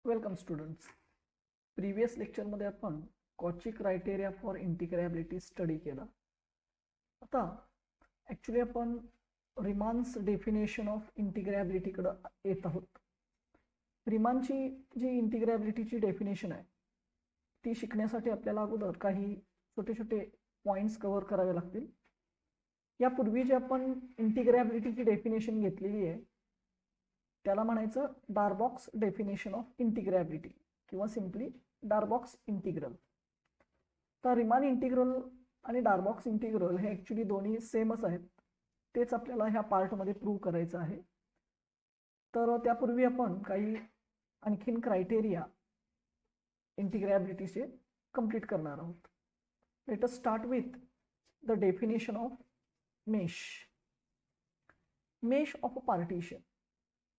Welcome students. Previous लेक्चरमध्ये आपण Cauchy criteria for इंटिग्रेबिलिटी study केला. आता ॲक्च्युली आपण रिमान्स डेफिनेशन ऑफ इंटिग्रेबिलिटीकडे येत आहोत. रिमानची जी इंटिग्रेबिलिटीची डेफिनेशन आहे ती शिकण्यासाठी आपल्याला अगोदर काही छोटे छोटे पॉईंट्स कव्हर करावे लागतील. यापूर्वी जे आपण इंटिग्रेबिलिटीची डेफिनेशन घेतलेली आहे त्याला म्हणायचं डार्बॉक्स डेफिनेशन ऑफ इंटिग्रेबिलिटी किंवा सिम्पली डार्बॉक्स इंटिग्रल. तर रिमान इंटिग्रल आणि डार्बॉक्स इंटिग्रल हे ॲक्च्युली दोन्ही सेमच आहेत. तेच आपल्याला ह्या पार्टमध्ये प्रूव्ह करायचं आहे. तर त्यापूर्वी आपण काही आणखीन क्रायटेरिया इंटिग्रेबिलिटीचे कंप्लीट करणार आहोत. Let us start with the definition of mesh. Mesh of a partition.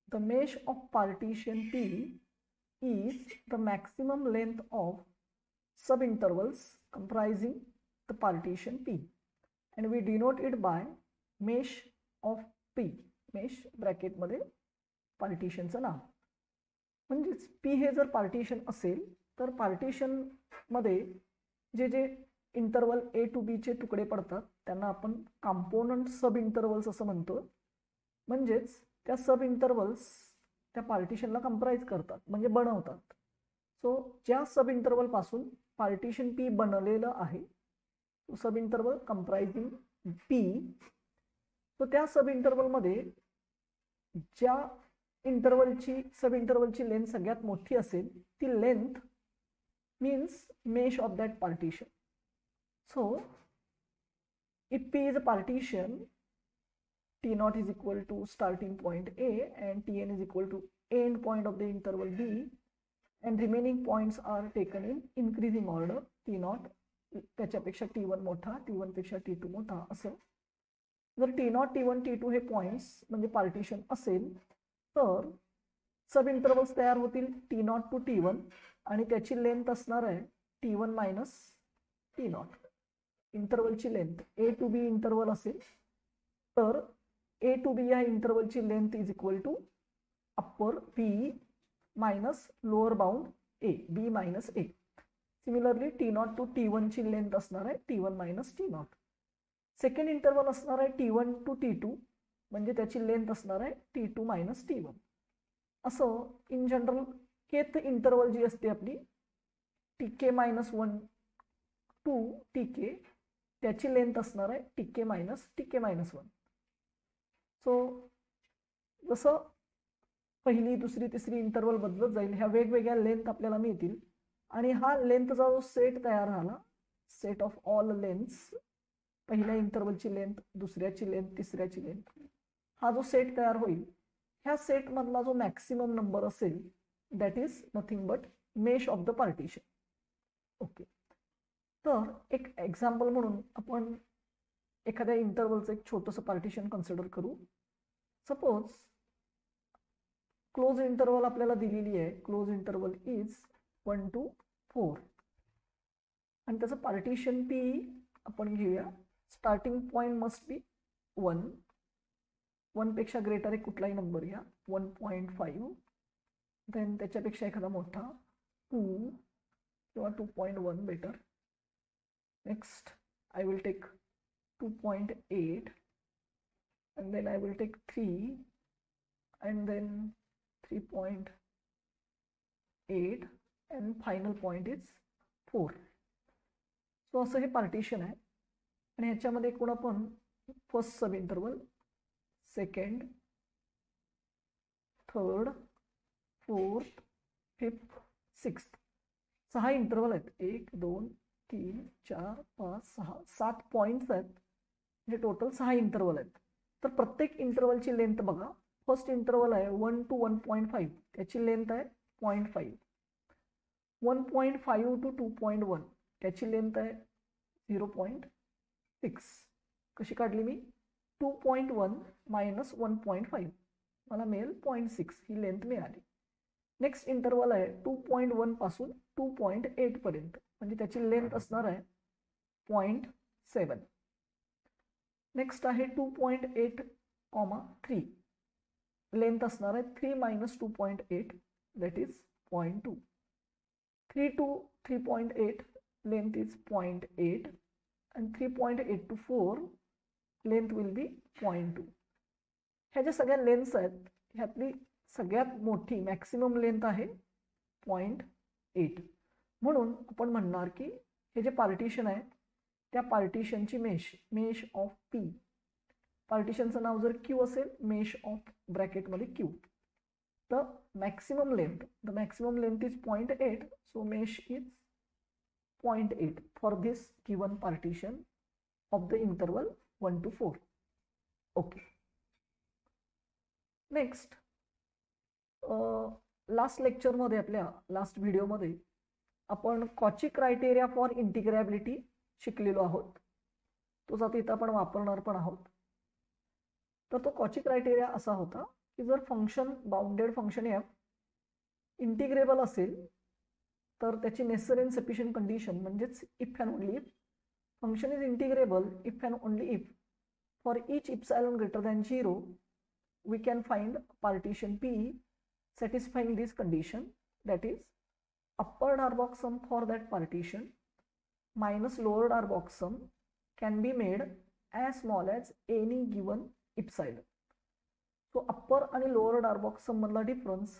The mesh of partition P is the maximum length of subintervals comprising the partition P, and we denote it by mesh of P. mesh bracket मध्ये partitionचं नाव. म्हणजेच P हे जर partition असेल तर partition मध्ये जे जे interval A to B चे तुकडे पडतात त्यांना आपण कंपोनंट सब इंटरवल्स असं म्हणतो. म्हणजेच त्या सब इंटरवल्स त्या पार्टिशनला कंप्राइज करतात म्हणजे बनवतात. सो ज्या सब इंटरवल पासून पार्टिशन पी बनलेलं आहे सब इंटरवल कंप्राइजिंग पी. सो त्या सब इंटरवलमध्ये ज्या सब इंटरवलची लेंथ सगळ्यात मोठी असेल ती length means mesh of that partition. So if P is a partition, T0 is equal to starting point A and Tn is equal to end point of the interval B, and remaining points are taken in increasing order. T0 त्याच्यापेक्षा T1 मोठा, T1 पेक्षा T2 मोठा असं. जर T0, T1, T2 हे points म्हणजे partition असेल तर सब इंटरवल्स तयार होतील T0 टू T1 आणि त्याची लेंथ असणार आहे T1 मायनस T0. इंटरवलची length A to B interval असेल तर A to B या इंटरवलची length is equal to upper B minus lower bound A, B minus A. Similarly T0 to T1 ची लेंथ असणार आहे T1 minus T0. Second interval असणार आहे T1 to T2 म्हणजे त्याची लेंथ असणार आहे T2 मायनस T1. असं इन जनरल केथ इंटरवल जी असते आपली TK मायनस 1 टू TK त्याची लेंथ असणार आहे TK minus TK minus 1. So जसं पहिली दुसरी तिसरी इंटरवल बदलत जाईल ह्या वेगवेगळ्या लेंथ आपल्याला मिळतील आणि हा लेंथचा जो सेट तयार झाला सेट ऑफ ऑल लेंथ्स, पहिल्या इंटरवलची लेंथ, दुसऱ्याची लेंथ, तिसऱ्याची लेंथ, हा जो सेट तयार होईल ह्या सेटमधला जो मॅक्सिमम नंबर असेल that is nothing but mesh of the partition. Okay. तर एक एक्झाम्पल म्हणून आपण एखाद्या इंटरवलचं एक छोटंसं पार्टिशन कन्सिडर करू. सपोज क्लोज इंटरवल आपल्याला दिलेली आहे. क्लोज इंटरवल इज 1 to 4 आणि त्याचं पार्टिशन पी आपण घेऊया. Starting point must be 1. 1 पेक्षा ग्रेटर एक कुठलाही नंबर घ्या 1.5. देन त्याच्यापेक्षा एखादा मोठा 2 किंवा 2.1 better. Next I will take 2.8 and then I will take 3 and then 3.8 and final point is 4. So असं हे पार्टिशन आहे आणि ह्याच्यामध्ये एकूण आपण फर्स्ट सब interval, second, third, fourth, fifth, sixth 6 interval आहेत. 1 2 3 4 5 6 7 पॉइंट्स आहेत म्हणजे टोटल 6 इंटरवल आहेत. तर प्रत्येक इंटरवलची लेंथ बघा. फर्स्ट इंटरवल आहे 1 to 1.5 त्याची लेंथ आहे 0.5. 1.5 to 2.1 त्याची लेंथ आहे 0.6. कशी काढली मी? 2.1 मायनस 1.5 मला मिळेल 0.6 ही लेंथ मिळाली. नेक्स्ट इंटरवल आहे 2.1 पासून 2.8 पर्यंत म्हणजे त्याची लेंथ असणार आहे 0.7. नेक्स्ट आहे 2.8, 3 लेंथ असणार आहे 3 minus 2.8 that is 0.2. 3 to 3.8 length is 0.8 and 3.8 to 4 length will be 0.2. ह्या ज्या सगळ्या लेंथ्स आहेत ह्यातली सगळ्यात मोठी मॅक्सिमम लेंथ आहे 0.8. म्हणून आपण म्हणणार की हे जे पार्टिशन आहे त्या पार्टिशनची मेश ऑफ पी, पार्टिशनचं नाव जर क्यू असेल, मेश ऑफ ब्रॅकेटमध्ये Q, the maximum length is 0.8, so mesh is 0.8 for this given partition of the interval 1 to 4. Okay, next last lecture मध्ये, आपल्या लास्ट व्हिडिओ मध्ये आपण कॉची क्रायटेरिया फॉर इंटिग्रेबिलिटी शिकलेलो आहोत. तोच आता इथं आपण वापरणार पण आहोत. तर तो कॉची क्रायटेरिया असा होता की जर function, bounded function F integrable असेल तर त्याची नेसेसरी अँड सफिशियंट कंडिशन म्हणजेच if and only if function is integrable if and only if for each epsilon greater than 0 we can find partition P satisfying this condition, that is upper Darboux sum for that partition minus lower Darboux sum can be made as small as any given epsilon. So upper आणि lower Darboux sum मधला difference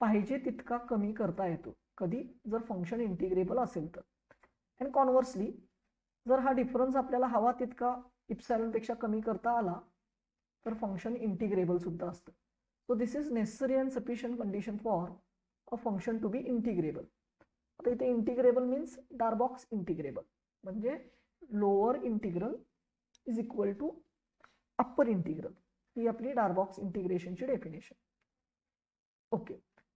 पाहिजे तितका कमी करता येतो कधी जर function integrable असेल तर. अँड कॉन्व्हर्सली जर हा डिफरन्स आपल्याला हवा तितका इप्सिलॉन पेक्षा कमी करता आला तर फंक्शन इंटिग्रेबल सुद्धा असतं. So this is necessary and sufficient condition for a function to be integrable. आता इथे इंटिग्रेबल मीन्स डार्बॉक्स इंटिग्रेबल, म्हणजे lower integral is equal to upper integral, ही आपली डार्बॉक्स इंटिग्रेशनची डेफिनेशन. ओके,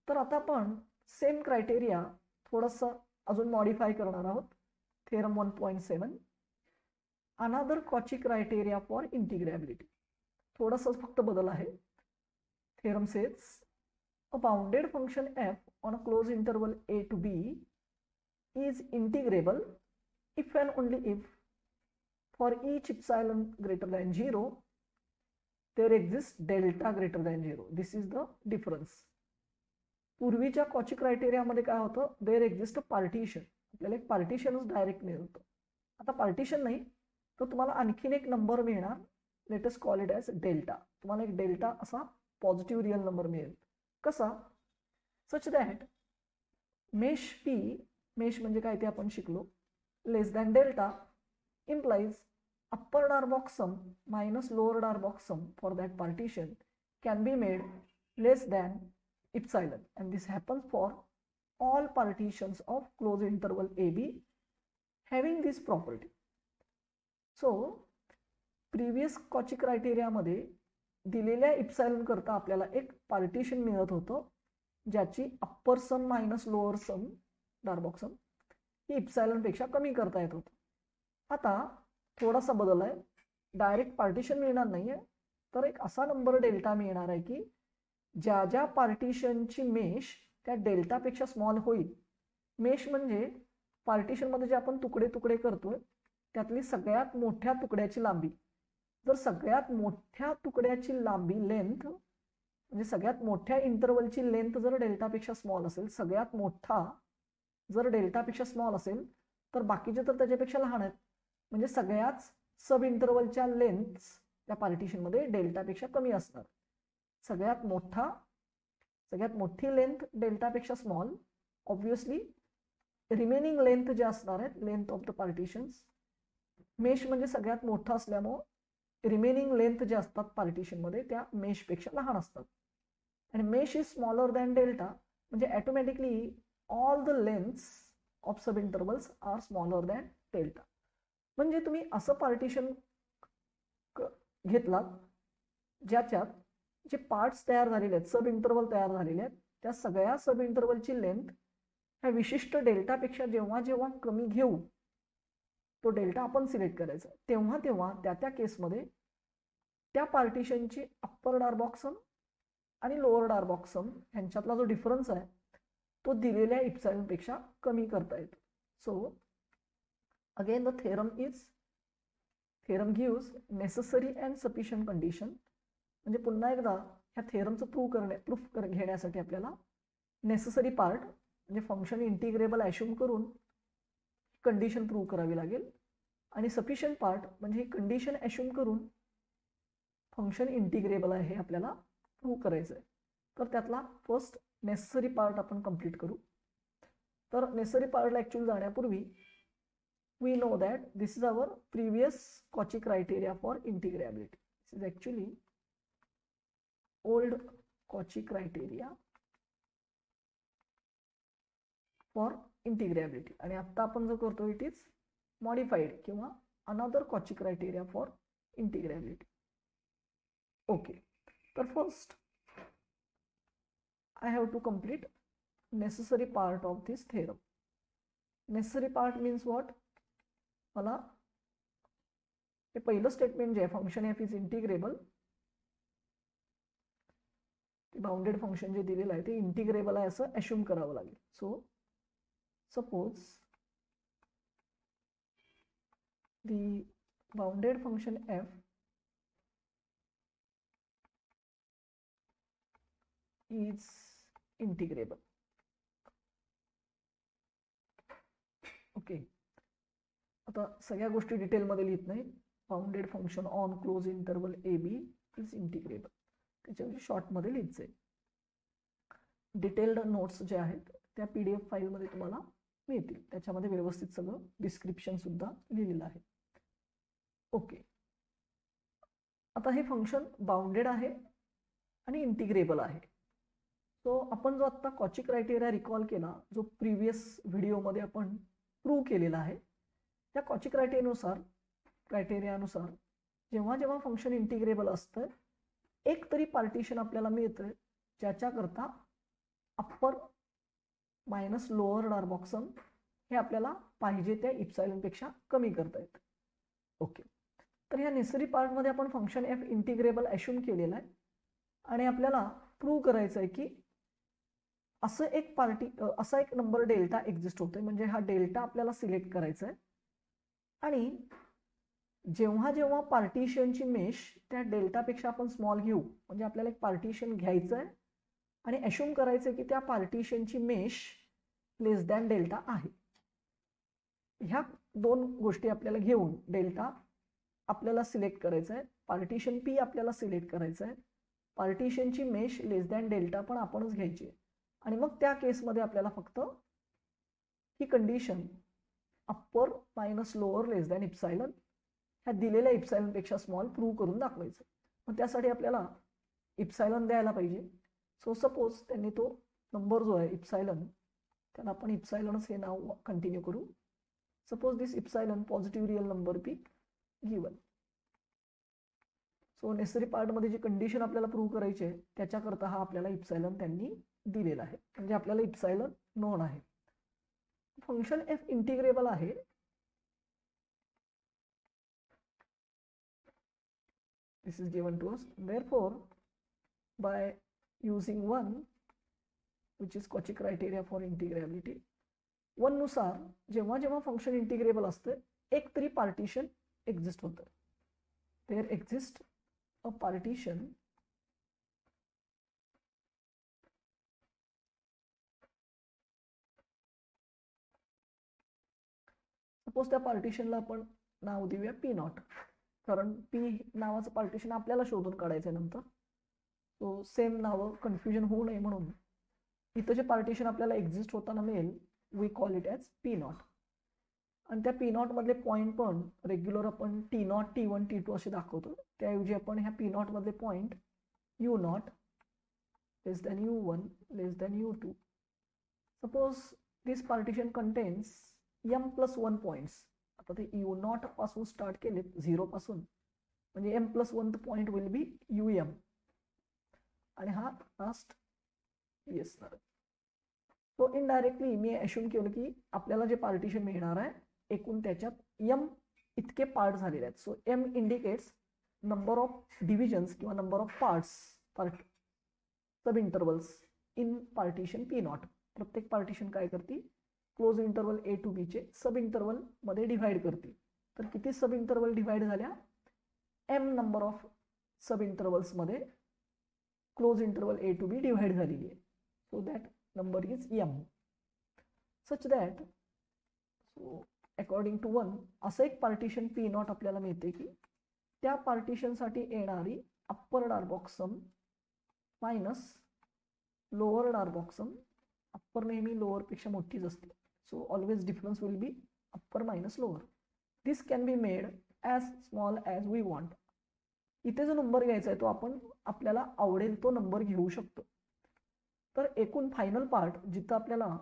तर आता आपण सेम क्रायटेरिया थोडंसं अजून मॉडिफाय करणार आहोत. Theorem 1.7 another Cauchy criteria for integrability. थोडासा फक्त बदल आहे. Theorem says a bounded function F on a close interval a to b is integrable if and only if for each epsilon greater than 0 there exists delta greater than 0. This is the difference. पूर्वीच्या Cauchy क्रायटेरियामध्ये काय होतं, देर exist अ partition, आपल्याला एक पार्टिशनच direct मिळतं. आता partition नाही तर तुम्हाला आणखीन एक नंबर मिळणार, let us call it as delta. तुम्हाला एक डेल्टा असा पॉझिटिव्ह रियल नंबर मिळेल. कसा? Such that mesh P, mesh म्हणजे काय ते आपण शिकलो, less than delta implies upper Darboux sum minus lower Darboux sum for that partition can be made less than epsilon, and this happens for all partitions of closed interval AB having this property. So previous Cauchy criteria मध्ये दिलेल्या epsilon करता आपल्याला एक partition मिळत होतं ज्याची upper सम minus lower sum Darboux सम ही epsilon पेक्षा कमी करता येत होतं. आता थोडासा बदल आहे, डायरेक्ट पार्टिशन मिळणार नाहीये तर एक असा नंबर डेल्टा मिळणार आहे की ज्या ज्या पार्टिशनची मेश त्या डेल्टापेक्षा स्मॉल होईल. मेश म्हणजे पार्टिशनमध्ये जे आपण तुकडे तुकडे करतोय त्यातली सगळ्यात मोठ्या तुकड्याची लांबी. जर सगळ्यात मोठ्या तुकड्याची लांबी लेंथ म्हणजे सगळ्यात मोठ्या इंटरवलची लेंथ जर डेल्टापेक्षा स्मॉल असेल, सगळ्यात मोठा जर डेल्टापेक्षा स्मॉल असेल तर बाकीचे तर त्याच्यापेक्षा लहान आहेत, म्हणजे सगळ्याच सब इंटरवलच्या लेंथ्स त्या पार्टिशनमध्ये डेल्टापेक्षा कमी असणार. सगळ्यात मोठी लेंथ डेल्टापेक्षा स्मॉल, ऑब्विसली रिमेनिंग लेंथ जे असणार आहेत length of the partitions, mesh म्हणजे सगळ्यात मोठा असल्यामुळे रिमेनिंग लेंथ जे असतात पार्टिशनमध्ये त्या मेशपेक्षा लहान असतात. आणि mesh is smaller than delta म्हणजे automatically all the lengths of sub intervals are smaller than delta. म्हणजे तुम्ही असं पार्टिशन घेतलात ज्याच्यात जे पार्ट्स तयार झालेले आहेत, सब इंटरवल तयार झालेले आहेत, त्या सगळ्या सब इंटरवलची लेंथ ह्या विशिष्ट डेल्टापेक्षा जेव्हा जेव्हा कमी घेऊ, तो डेल्टा आपण सिलेक्ट करायचा, तेव्हा तेव्हा त्या केसमध्ये त्या पार्टिशनची अप्पर डार्बॉक्स सम आणि लोअर डार्बॉक्स सम ह्यांच्यातला जो डिफरन्स आहे तो दिलेल्या इप्सिलॉन पेक्षा कमी करता येतो. So again the theorem gives necessary and sufficient condition. म्हणजे पुन्हा एकदा ह्या थेरमचं प्रूफ घेण्यासाठी आपल्याला नेसेसरी पार्ट म्हणजे फंक्शन इंटिग्रेबल ॲश्युम करून कंडिशन प्रूव्ह करावी लागेल, आणि सफिशियंट पार्ट म्हणजे ही कंडिशन ॲश्युम करून फंक्शन इंटिग्रेबल आहे हे आपल्याला प्रूव्ह करायचं आहे. तर त्यातला फर्स्ट नेसेसरी पार्ट आपण कंप्लीट करू. तर नेसेसरी पार्टला ॲक्च्युअली जाण्यापूर्वी we know that this is our previous Cauchy criteria for integrability. This is actually old Cauchy criteria for integrability, आणि आता आपण जो करतो इट इज मॉडिफाईड किंवा another Cauchy criteria for integrability. Okay, तर first I have to complete necessary part of this theorem. Necessary part means what? मला हे पहिलं स्टेटमेंट जे आहे function f is integrable, bounded function जे दिलेलं आहे ते इंटिग्रेबल आहे असं ॲश्युम करावं लागेल. So suppose the bounded function f is integrable. Okay, आता सगळ्या गोष्टी डिटेलमध्ये लिहित नाही. Bounded function on close interval A B is integrable, त्याच्यावर शॉर्टमध्ये लिहायचं आहे. डिटेल्ड नोट्स जे आहेत त्या PDF फाईलमध्ये तुम्हाला मिळतील, त्याच्यामध्ये व्यवस्थित सगळं डिस्क्रिप्शन सुद्धा लिहिलेलं आहे. ओके, आता हे फंक्शन बाउंडेड आहे आणि इंटिग्रेबल आहे. सो आपण जो आत्ता कॉची क्रायटेरिया रिकॉल केला, जो प्रिव्हियस व्हिडिओमध्ये आपण प्रूव्ह केलेला आहे, त्या कॉची क्रायटेरियानुसार जेव्हा जेव्हा फंक्शन इंटिग्रेबल असतं एक तरी पार्टिशन आपल्याला मिळतं ज्याच्याकरता अप्पर मायनस लोअर डार्बॉक्सम हे आपल्याला पाहिजे त्या इप्सायलनपेक्षा कमी करता येतं. ओके, तर ह्या नेसेसरी पार्टमध्ये आपण फंक्शन एफ इंटिग्रेबल ॲश्युम केलेला आहे आणि आपल्याला प्रूव्ह करायचं आहे की असा एक नंबर डेल्टा एक्झिस्ट होतोय, म्हणजे हा डेल्टा आपल्याला सिलेक्ट करायचा आहे. आणि जेव्हा जेव्हा पार्टिशनची मेश त्या डेल्टापेक्षा आपण स्मॉल घेऊ, म्हणजे आपल्याला एक पार्टिशन घ्यायचं आहे आणि ॲश्युम करायचं आहे की त्या पार्टिशनची मेश लेस दॅन डेल्टा आहे. ह्या दोन गोष्टी आपल्याला घेऊन डेल्टा आपल्याला सिलेक्ट करायचं आहे, पार्टिशन पी आपल्याला सिलेक्ट करायचं आहे, पार्टिशनची मेश लेस दॅन डेल्टा पण आपणच घ्यायची आहे. आणि मग त्या केसमध्ये आपल्याला फक्त ही कंडिशन अप्पर मायनस लोअर लेस दॅन इप्सायलन ह्या दिलेल्या इप्सायलनपेक्षा स्मॉल प्रूव्ह करून दाखवायचं. मग त्यासाठी आपल्याला इप्सायलन द्यायला पाहिजे. सो सपोज त्यांनी तो नंबर जो आहे इप्सायलन, त्याला आपण इप्सायलनच हे नाव कंटिन्यू करू. Suppose this epsilon positive real number be given. So necessary पार्टमध्ये जी कंडिशन आपल्याला प्रूव्ह करायची आहे त्याच्याकरता हा आपल्याला इप्सायलन त्यांनी दिलेला आहे, म्हणजे आपल्याला इप्सायलन नोन आहे. फंक्शन एफ इंटिग्रेबल आहे. This is given to us. Therefore, by using 1, which is Cauchy criteria for integrability, 1 नुसार जेव्हा जेव्हा फंक्शन इंटिग्रेबल असतं एक तरी पार्टिशन एक्झिस्ट होतं. There exists a partition suppose त्या पार्टिशनला आपण नाव देऊया P0, कारण P नावाचं पार्टिशन आपल्याला शोधून काढायचं आहे नंतर. सो सेम नावं कन्फ्युजन होऊ नये म्हणून इथं जे पार्टिशन आपल्याला एक्झिस्ट होताना मिळेल we call it as P0. आणि त्या P0 मधले पॉईंट पण रेग्युलर आपण T0, T1, T2 असे दाखवतो. त्याऐवजी आपण ह्या P0 मधले पॉईंट U0 लेस दॅन U1 लेस दॅन U2. सपोज दिस पार्टिशन कंटेन्स m+1 पॉईंट्स. आता ते U0 पासून स्टार्ट केले 0 पासून, म्हणजे m+1 point will be UM आणि हा लास्ट येस. सो इनडायरेक्टली मी ॲश्युम केलं की आपल्याला जे पार्टिशन मिळणार आहे एकूण त्याच्यात m इतके पार्ट झालेले आहेत. So m indicates number of divisions किंवा number of parts sub intervals in partition P0. प्रत्येक पार्टिशन काय करते, close interval A to B चे सब इंटरवल मध्ये डिव्हाइड करते. तर किती सब इंटरवल डिव्हाइड झाल्या, m number of sub intervals मध्ये close interval A to B divide झालेली आहे. So that number is m, such that so according to 1 असं एक पार्टिशन पी नॉट आपल्याला मिळते की त्या पार्टिशनसाठी येणारी upper Darboux sum minus lower Darboux sum, upper नेहमी लोअर पेक्षा मोठीच असते, so always difference will be upper minus lower. This can be made as small as we want. इथे जो नंबर घ्यायचा आहे तो आपण आपल्याला आवडेल तो नंबर घेऊ शकतो. तर एकूण फायनल पार्ट जिथं आपल्याला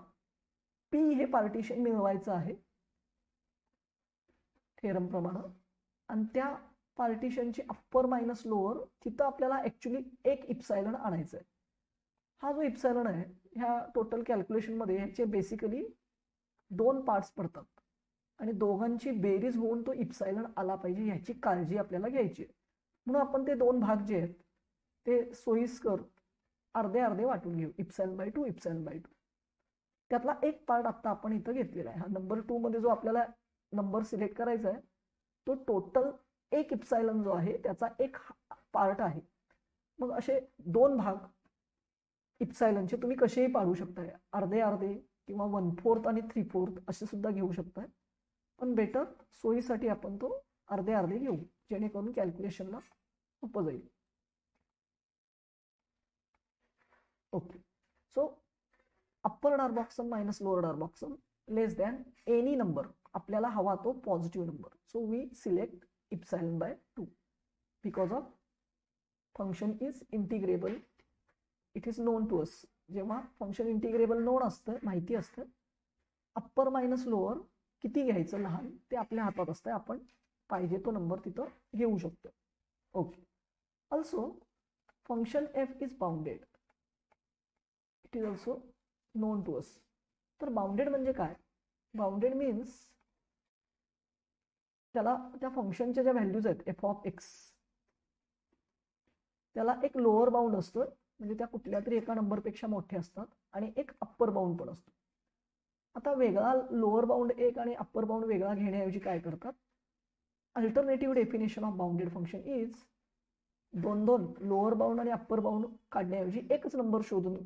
पी हे पार्टिशन मिळवायचं आहे थेरम प्रमाणे, आणि त्या पार्टिशनची अप्पर मायनस लोअर तिथं आपल्याला ॲक्च्युली एक इप्सायलन आणायचं आहे. हा जो इप्सायलन आहे ह्या टोटल कॅल्क्युलेशनमध्ये ह्याचे बेसिकली 2 पार्ट्स पडतात आणि दोघांची बेरीज होऊन तो इप्सायलन आला पाहिजे ह्याची काळजी आपल्याला घ्यायची आहे. म्हणून आपण ते 2 भाग जे आहेत ते सोयीस्कर अर्धे अर्धे वाटून घेऊ, इप्सायलन बाय 2 इप्सायलन बाय 2. त्यातला एक पार्ट आता आपण इथं घेतलेला आहे. हा नंबर 2 मध्ये जो आपल्याला नंबर सिलेक्ट करायचा आहे तो टोटल एक इप्सायलन जो आहे त्याचा एक पार्ट आहे. मग असे 2 भाग इप्सायलनचे तुम्ही कसेही पाडू शकताय, अर्धे अर्धे किंवा 1/4 आणि 3/4 असे सुद्धा घेऊ शकताय, पण बेटर सोयीसाठी आपण तो अर्धे अर्धे घेऊ जेणेकरून कॅल्क्युलेशनला सोपं जाईल. Okay, so upper Darboux sum minus lower Darboux sum less than any number, आपल्याला हवा तो positive number. So we select epsilon by 2 because of function is integrable, it is known to us. जेव्हा फंक्शन इंटिग्रेबल नोन असतं, माहिती असतं, upper minus lower किती घ्यायचं लहान ते आपल्या हातात असतं, आपण पाहिजे तो नंबर तिथं घेऊ शकतो. Okay, also function f is bounded, it is also known to us. तर बाउंडेड म्हणजे काय? बाउंडेड मीन्स त्याला त्या फंक्शनच्या ज्या व्हॅल्यूज आहेत एफ ऑफ एक्स त्याला एक लोअर बाउंड असतं, म्हणजे त्या कुठल्या तरी एका नंबरपेक्षा मोठे असतात, आणि एक अप्पर बाउंड पण असतो. आता वेगळा लोअर बाउंड एक आणि अप्पर बाउंड वेगळा घेण्याऐवजी काय करतात, alternative definition of bounded function is 2 lower bound आणि अप्पर बाउंड काढण्याऐवजी एकच नंबर शोधून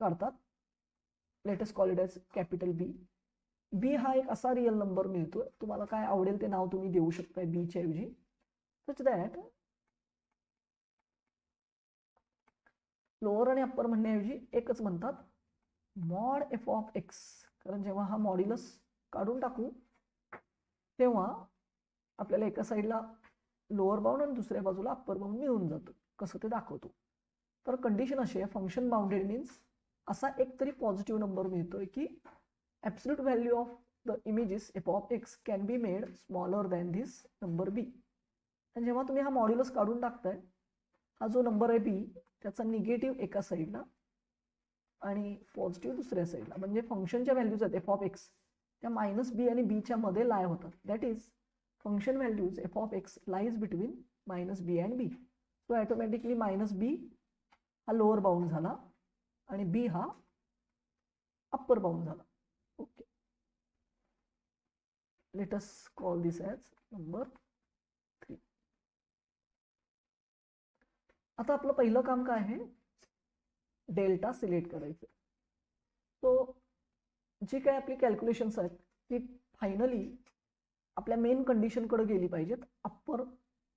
काढतात. Let us call it as capital B. B हा एक असा रिअल नंबर मिळतो, तुम्हाला काय आवडेल ते नाव तुम्ही देऊ शकताय बीच्या ऐवजी, सच दॅट लोअर आणि अप्पर म्हणण्याऐवजी एकच म्हणतात मॉड एफ ऑफ एक्स. कारण जेव्हा हा मॉड्युलस काढून टाकू तेव्हा आपल्याला एका साईडला लोअर बाउंड आणि दुसऱ्या बाजूला अप्पर बाउंड मिळून जातं. कसं ते दाखवतो. तर कंडिशन अशी आहे, फंक्शन बाउंडेड मीन्स असा एक तरी पॉझिटिव्ह नंबर मिळतोय की absolute value of the images F of X can be made smaller than this number B. आणि जेव्हा तुम्ही हा मॉड्युलस काढून टाकताय, हा जो नंबर आहे बी त्याचा निगेटिव्ह एका साईडला आणि पॉझिटिव्ह दुसऱ्या साईडला, म्हणजे फंक्शनच्या व्हॅल्यूज आहेत एफ ऑफ एक्स त्या मायनस बी आणि बीच्या मध्ये लाय होतात. That is function values f of x lies between minus b and b. So automatically minus b हा लोअर बाउंड झाला आणि बी हा अप्पर बाउंड झाला. Okay, let us call this as number 3. आता आपलं पहिलं काम काय आहे, डेल्टा सिलेक्ट करायचं. सो जी काय आपली कॅल्क्युलेशन्स आहेत ती फायनली आपल्या मेन कंडिशनकडे गेली पाहिजेत. Upper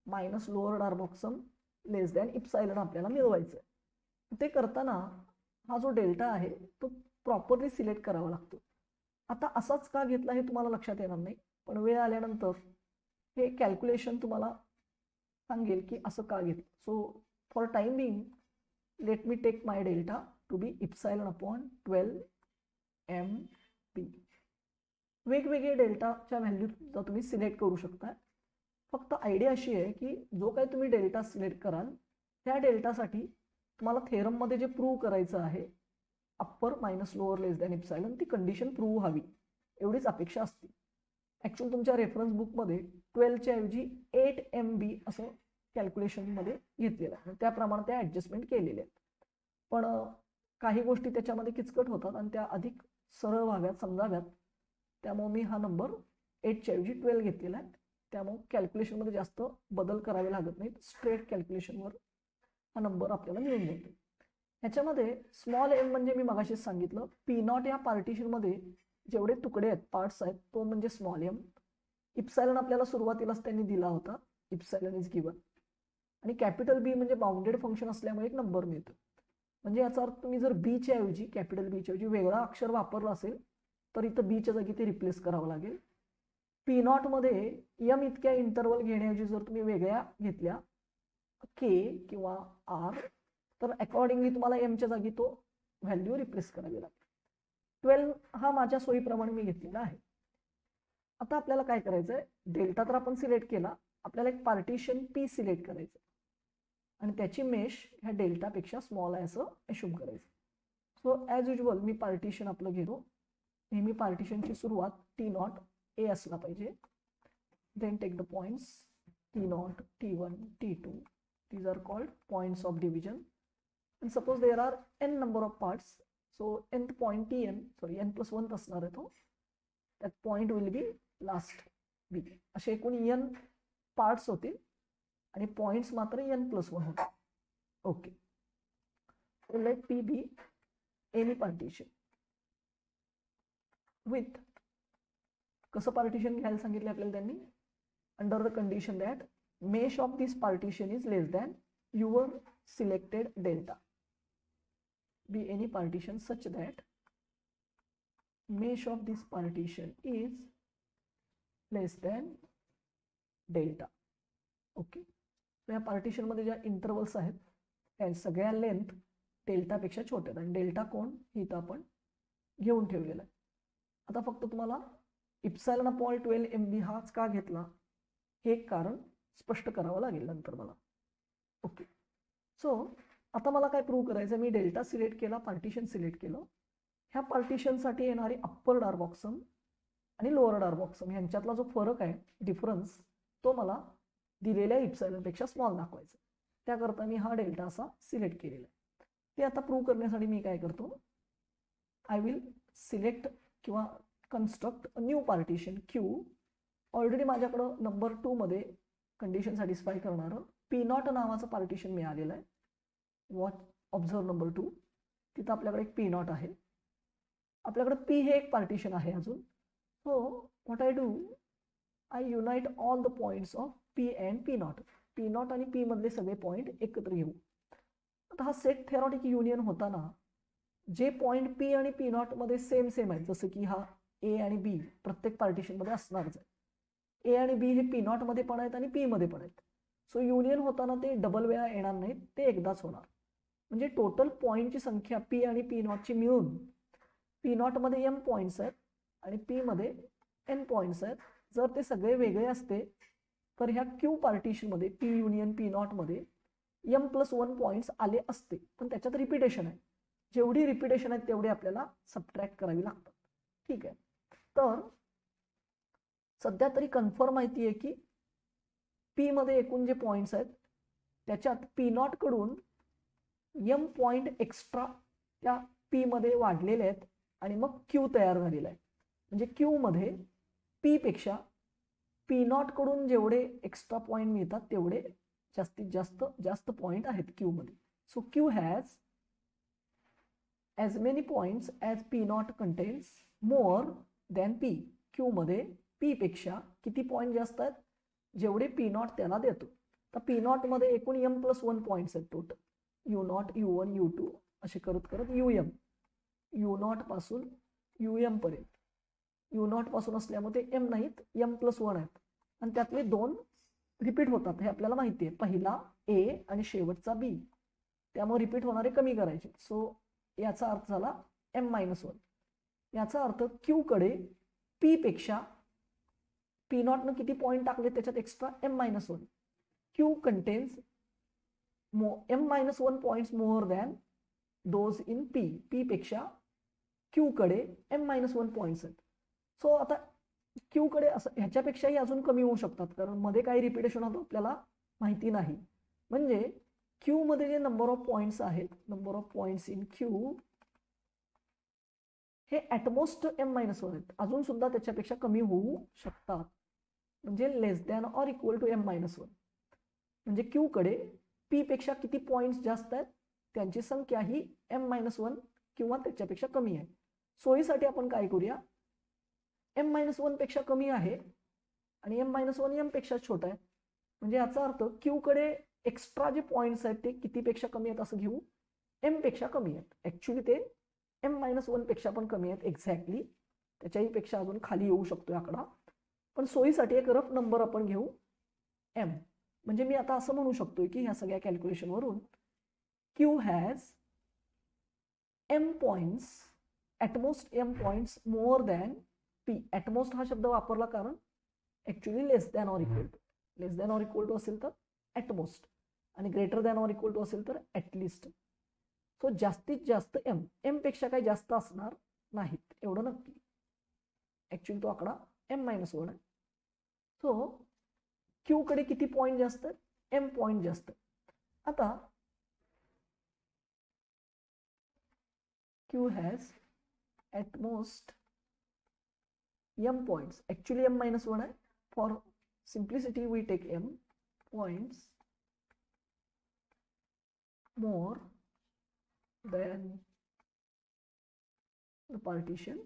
minus lower Darboux sum less than इप्सायलन आपल्याला मिळवायचं आहे. ते करताना हा जो डेल्टा आहे तो प्रॉपरली सिलेक्ट करावा लागतो. आता असाच का घेतला हे तुम्हाला लक्षात येणार नाही, पण वेळ आल्यानंतर हे कॅल्क्युलेशन तुम्हाला सांगेल की असं का घेतलं. So for time being let me take my delta to be epsilon upon 12 MB. वेगवेगळे डेल्टाच्या व्हॅल्यू सुद्धा तुम्ही सिलेक्ट करू शकता. फक्त आयडिया अशी आहे की जो काही तुम्ही डेल्टा सिलेक्ट कराल त्या डेल्टासाठी तुम्हाला थेरममध्ये जे प्रूव्ह करायचं आहे अप्पर मायनस लोअर लेस दॅन इप्सायलन ती कंडिशन प्रूव्ह व्हावी एवढीच अपेक्षा असते. ॲक्च्युअली तुमच्या रेफरन्स बुकमध्ये 12च्या ऐवजी 8 MB असं कॅल्क्युलेशनमध्ये घेतलेलं आहे, त्याप्रमाणे त्या ॲडजस्टमेंट केलेल्या आहेत. पण काही गोष्टी त्याच्यामध्ये किचकट होतात आणि त्या अधिक सरळ व्हाव्यात, समजाव्यात, त्यामुळे मी हा नंबर 8च्या ऐवजी 12 घेतलेला आहे. त्यामुळे कॅल्क्युलेशनमध्ये जास्त बदल करावे लागत नाहीत, स्ट्रेट कॅल्क्युलेशनवर हा नंबर आपल्याला मिळून जातो. ह्याच्यामध्ये स्मॉल एम म्हणजे मी मगाशीच सांगितलं, पी नॉट या पार्टिशनमध्ये जेवढे तुकडे आहेत, पार्ट्स आहेत, तो म्हणजे स्मॉल एम. इप्सायलन आपल्याला सुरुवातीलाच त्यांनी दिला होता, इप्सायलन इज गिवन. आणि कॅपिटल बी म्हणजे बाउंडेड फंक्शन असल्यामुळे एक नंबर मिळतो. म्हणजे याचा अर्थ तुम्ही जर बीच्या ऐवजी, कॅपिटल बीच्या ऐवजी वेगळा अक्षर वापरला असेल तर इथं बीच्या जागी ते रिप्लेस करावं लागेल. पी नॉटमध्ये एम इतक्या इंटरवल घेण्याऐवजी जर तुम्ही वेगळ्या घेतल्या के किंवा आर, तर अकॉर्डिंगली तुम्हाला एमच्या जागी तो व्हॅल्यू रिप्लेस करावी लागेल. 12 हा माझ्या सोयीप्रमाणे मी घेतलेला आहे. आता आपल्याला काय करायचं आहे, डेल्टा तर आपण सिलेक्ट केला, आपल्याला एक पार्टिशन पी सिलेक्ट करायचं आणि त्याची मेश ह्या डेल्टापेक्षा स्मॉल आहे असं अश्युम करायचं. सो ॲज युजल मी पार्टिशन आपलं घेतो. नेहमी पार्टिशनची सुरुवात T0 A असला पाहिजे. Then take the points T0, T1, T2. These are called points of division. And suppose there are n number of parts. So nth point Tn, sorry, n+1 असणार आहे तो. That point will be last B. असे एकूण n parts होतील आणि points मात्र n+1 होते. Okay. So let P be any partition with, कसं पार्टिशन घ्यायला सांगितले आपल्याला त्यांनी, under the condition that mesh of this partition is less than your selected delta. Be any partition such that mesh of this partition is less than delta. Okay. या partition मध्ये ज्या intervals आहेत त्या सगळ्या लेंथ डेल्टापेक्षा छोट्या आहेत आणि delta कोण हे इथं आपण घेऊन ठेवलेला आहे. आता फक्त तुम्हाला इप्सायलन अपॉन 12 MB हाच का घेतला हे एक कारण स्पष्ट करावं लागेल नंतर मला. ओके. सो आता मला काय प्रूव्ह करायचं, मी डेल्टा सिलेक्ट केला, पार्टिशन सिलेक्ट केलं. ह्या पार्टिशनसाठी येणारी अप्पर डार्बॉक्सम आणि लोअर डार्बॉक्सम यांच्यातला जो फरक आहे, डिफरन्स, तो मला दिलेल्या इप्सायलनपेक्षा स्मॉल दाखवायचा. त्याकरता मी हा डेल्टा असा सिलेक्ट केलेला आहे. ते आता प्रूव्ह करण्यासाठी मी काय करतो, आय विल सिलेक्ट किंवा construct a new partition Q. Already माझ्याकडं नंबर 2 मध्ये कंडिशन सॅटिस्फाय करणारं P0 नावाचं पार्टिशन मिळालेलं आहे. Watch observe number 2. तिथं आपल्याकडे एक P0 आहे. आपल्याकडे P हे एक पार्टिशन आहे अजून. So what I do, I unite all the points of P and P0. P0 आणि P मधले सगळे पॉईंट एकत्र घेऊ. आता हा सेट थेरॉटिक युनियन होताना जे पॉईंट P आणि P0 मध्ये सेम आहेत, जसं की हा A आणि B प्रत्येक पार्टिशनमध्ये असणारच आहे. A आणि B हे P0 मध्ये पण आहेत आणि P मध्ये पण आहेत. सो युनियन होताना ते डबल वेळा येणार नाहीत, ते एकदाच होणार. म्हणजे टोटल पॉईंटची संख्या P आणि P0 ची मिळून P0 मध्ये m पॉईंट्स आहेत आणि P मध्ये n पॉईंट्स आहेत. जर ते सगळे वेगळे असते तर ह्या Q पार्टिशनमध्ये P युनियन P0 मध्ये m+1 पॉईंट्स आले असते. पण त्याच्यात रिपिटेशन आहे, जेवढी रिपिटेशन आहे तेवढी आपल्याला सबट्रॅक्ट करावी लागतात. ठीक आहे. तर सध्या तरी कन्फर्म माहिती आहे की P मध्ये एकूण जे पॉईंट्स आहेत त्याच्यात P0 कडून m पॉईंट एक्स्ट्रा त्या P मध्ये वाढलेले आहेत आणि मग Q तयार झालेला आहे. म्हणजे Q मध्ये P पेक्षा P0 कडून जेवढे एक्स्ट्रा पॉईंट मिळतात तेवढे जास्तीत जास्त पॉईंट आहेत Q मध्ये. So Q has as many points as P0 contains more than P. Q मध्ये P पेक्षा किती पॉईंट जास्त आहेत, जेवढे P0 त्याला देतो. तर P0 मध्ये एकूण m+1 पॉईंट्स आहेत टोटल. U0, U1, U2 असे करत करत UM. U0 पासून UM पर्यंत. U0 पासून असल्यामुळे ते m नाहीत, m+1 आहेत आणि त्यातले 2 रिपीट होतात हे आपल्याला माहिती आहे. पहिला A आणि शेवटचा B, त्यामुळे रिपीट होणारे कमी करायचे. सो याचा अर्थ झाला m-1. याचा अर्थ Q कडे P पेक्षा P0 न किती पॉईंट टाकले त्याच्यात extra m-1. Q contains m-1 points more than those in P. P पेक्षा Q कडे m-1 पॉइंट्स आहेत. सो आता Q कडे असं ह्याच्यापेक्षाही अजून कमी होऊ शकतात, कारण मध्ये काही रिपिटेशन होतं आपल्याला माहिती नाही. म्हणजे Q मध्ये जे नंबर ऑफ पॉइंट्स आहेत, number of points in Q हे ॲटमोस्ट m-1 आहेत, अजून सुद्धा त्याच्यापेक्षा कमी होऊ शकतात. म्हणजे less than or equal to m-1. म्हणजे Q कडे P पेक्षा किती पॉइंट्स जास्त आहेत, त्यांची संख्या ही m-1 किंवा त्याच्यापेक्षा कमी आहे. सोयीसाठी आपण काय करूया, m-1 पेक्षा कमी आहे आणि m-1 m पेक्षा छोटा आहे, म्हणजे याचा अर्थ क्यू कडे एक्स्ट्रा जे पॉइंट्स आहेत ते कितीपेक्षा कमी आहेत असं घेऊ, m पेक्षा कमी आहेत. ऍक्च्युली ते m-1 पेक्षा पण कमी आहेत एक्झॅक्टली, त्याच्याही पेक्षा अजून खाली येऊ शकतो आकडा, पण सोयीसाठी एक रफ नंबर आपण घेऊ m. म्हणजे मी आता असं म्हणू शकतोय की ह्या सगळ्या कॅल्क्युलेशन वरून Q has m points, at most m points more than p. At most हा शब्द वापरला कारण actually less than or equal to, less than or equal to असेल तर ॲटमोस्ट आणि greater than or equal to असेल तर ॲटलिस्ट. सो जास्तीत जास्त m पेक्षा काही जास्त असणार नाहीत एवढं नक्की. ॲक्च्युली तो आकडा m-1 आहे. सो क्यू कडे किती पॉइंट जास्त, m पॉइंट जास्त. आता Q has at most m points. Actually m-1 आहे. For simplicity we take m points more than the partition